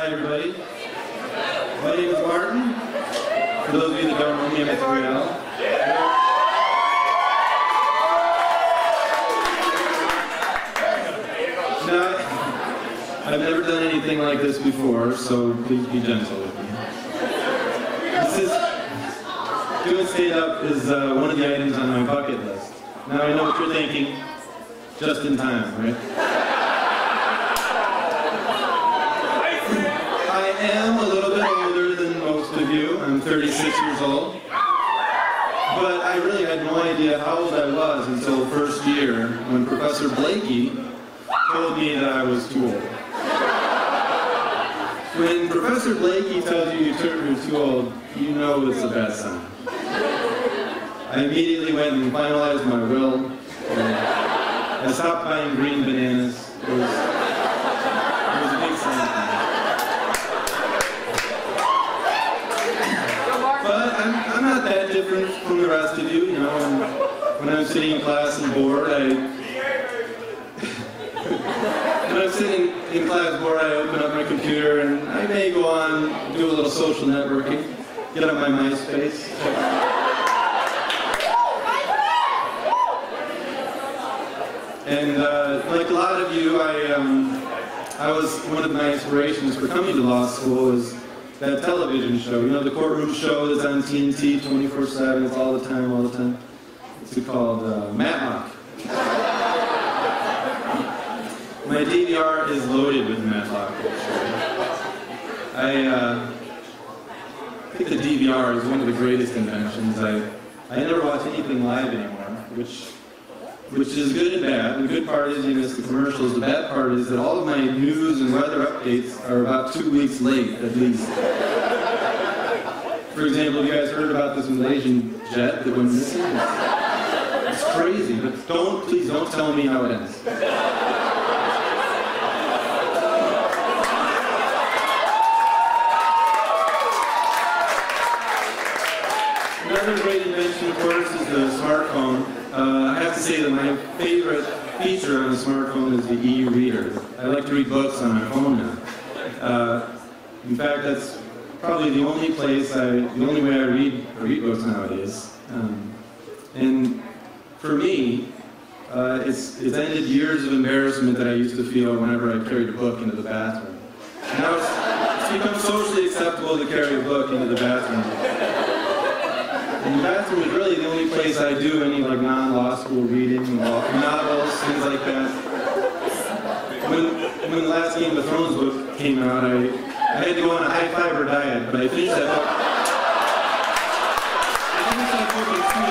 Hi everybody. My name is Martin. For those of you that don't know me, I'm at 3L. Now, I've never done anything like this before, so please be gentle with me. Doing stand-up is one of the items on my bucket list. Now I know what you're thinking, just in time, right? I am a little bit older than most of you. I'm 36 years old. But I really had no idea how old I was until first year when Professor Blakey told me that I was too old. When Professor Blakey tells you you're too old, you know it's a bad sign. I immediately went and finalized my will. I stopped buying green bananas. It was a big sign. But I'm not that different from the rest of you. You know, when I'm sitting in class and bored, when I'm sitting in class bored, I open up my computer and I may go on, do a little social networking, get on my MySpace. And like a lot of you, I was one of my inspirations for coming to law school is that television show. You know, the courtroom show that's on TNT 24/7. It's all the time. It's called Matlock. My DVR is loaded with Matlock. I think the DVR is one of the greatest inventions. I never watch anything live anymore, which is good and bad. The good part is you miss the commercials. The bad part is that all of my news and weather updates are about 2 weeks late, at least. For example, have you guys heard about this Malaysian jet that went missing? It's crazy, but please don't tell me how it ends. Another great invention, of course, is the smartphone. I have to say that my favorite feature on a smartphone is the e-reader. I like to read books on my phone now. In fact, that's probably the only way I read books nowadays. And for me, it's ended years of embarrassment that I used to feel whenever I carried a book into the bathroom. Now it's become socially acceptable to carry a book into the bathroom. And the bathroom is really the only place I do any like non-law school reading, novels, things like that. When the last Game of Thrones book came out, I had to go on a high-fiber diet, but I finished that book. In 2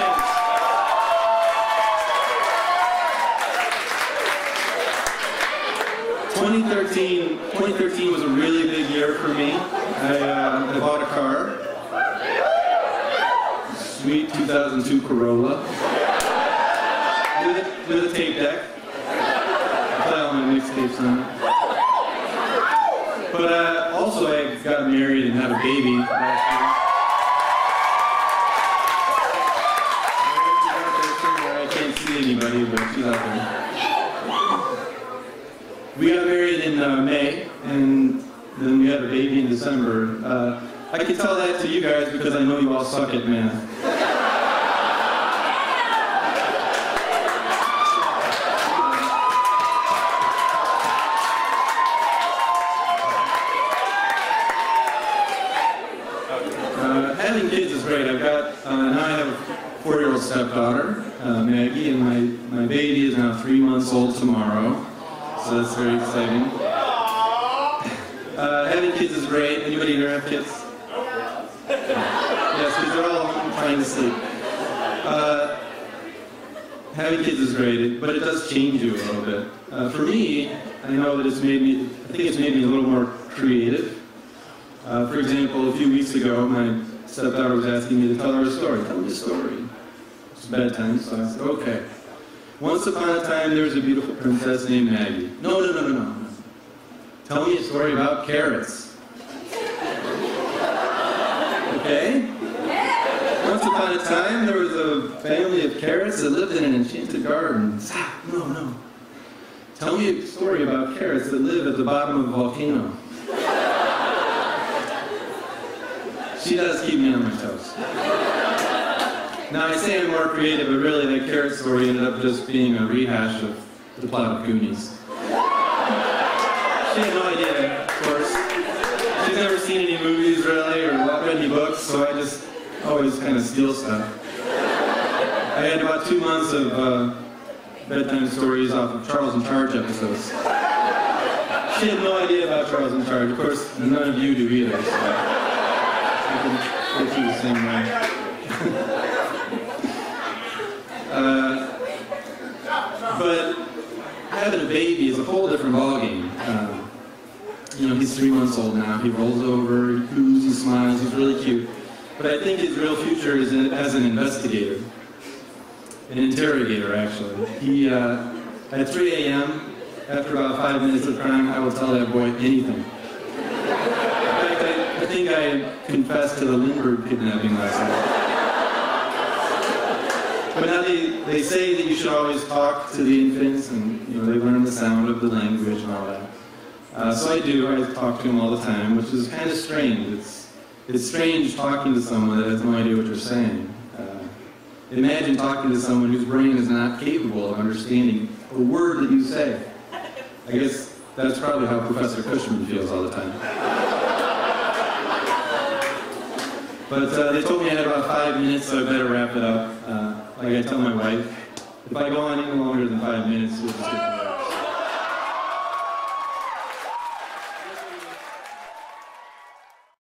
days. 2013 was a really big year for me. I bought a car. Sweet 2002 Corolla with a tape deck. I play all my mixtapes on it. But also I got married and had a baby last year. I can't see anybody, but she's out there. We got married in May, and then we had a baby in December. I can tell that to you guys because I know you all suck at math. Having kids is great. Now I have a 4-year-old stepdaughter, Maggie, and my baby is now 3 months old tomorrow, so that's very exciting. Having kids is great. Anybody here have kids? Yes, because they're all trying to sleep. Having kids is great, but it does change you a little bit. For me, I know that I think it's made me a little more creative. For example, a few weeks ago, my stepdaughter was asking me to tell her a story. Tell me a story. It's bedtime, so I said, okay. Once upon a time, there was a beautiful princess named Maggie. No. Tell me a story about carrots. Okay? Once upon a time, there was a family of carrots that lived in an enchanted garden. No. Tell me a story about carrots that live at the bottom of a volcano. She does keep me on my toes. Now, I say I'm more creative, but really that carrot story ended up just being a rehash of the plot of Goonies. She had no idea, of course. She's never seen any movies, really, or read any books, so I just always kind of steal stuff. I had about 2 months of bedtime stories off of Charles in Charge episodes. She had no idea about Charles in Charge. Of course, none of you do either, so I can get you the same way. But having a baby is a whole different ballgame. You know, he's 3 months old now. He rolls over, he coos, he smiles, he's really cute. But I think his real future is as an investigator. An interrogator, actually. He, at 3 a.m., after about 5 minutes of crying, I will tell that boy anything. In fact, I think I confessed to the Lindbergh kidnapping last night. But now they say that you should always talk to the infants, and you know they learn the sound of the language and all that. So I do. I talk to them all the time, which is kind of strange. It's strange talking to someone that has no idea what you're saying. Imagine talking to someone whose brain is not capable of understanding a word that you say. I guess that's probably how Professor Cushman feels all the time. But they told me I had about 5 minutes, so I better wrap it up. Like I tell my wife, if I go on any longer than 5 minutes, we'll just get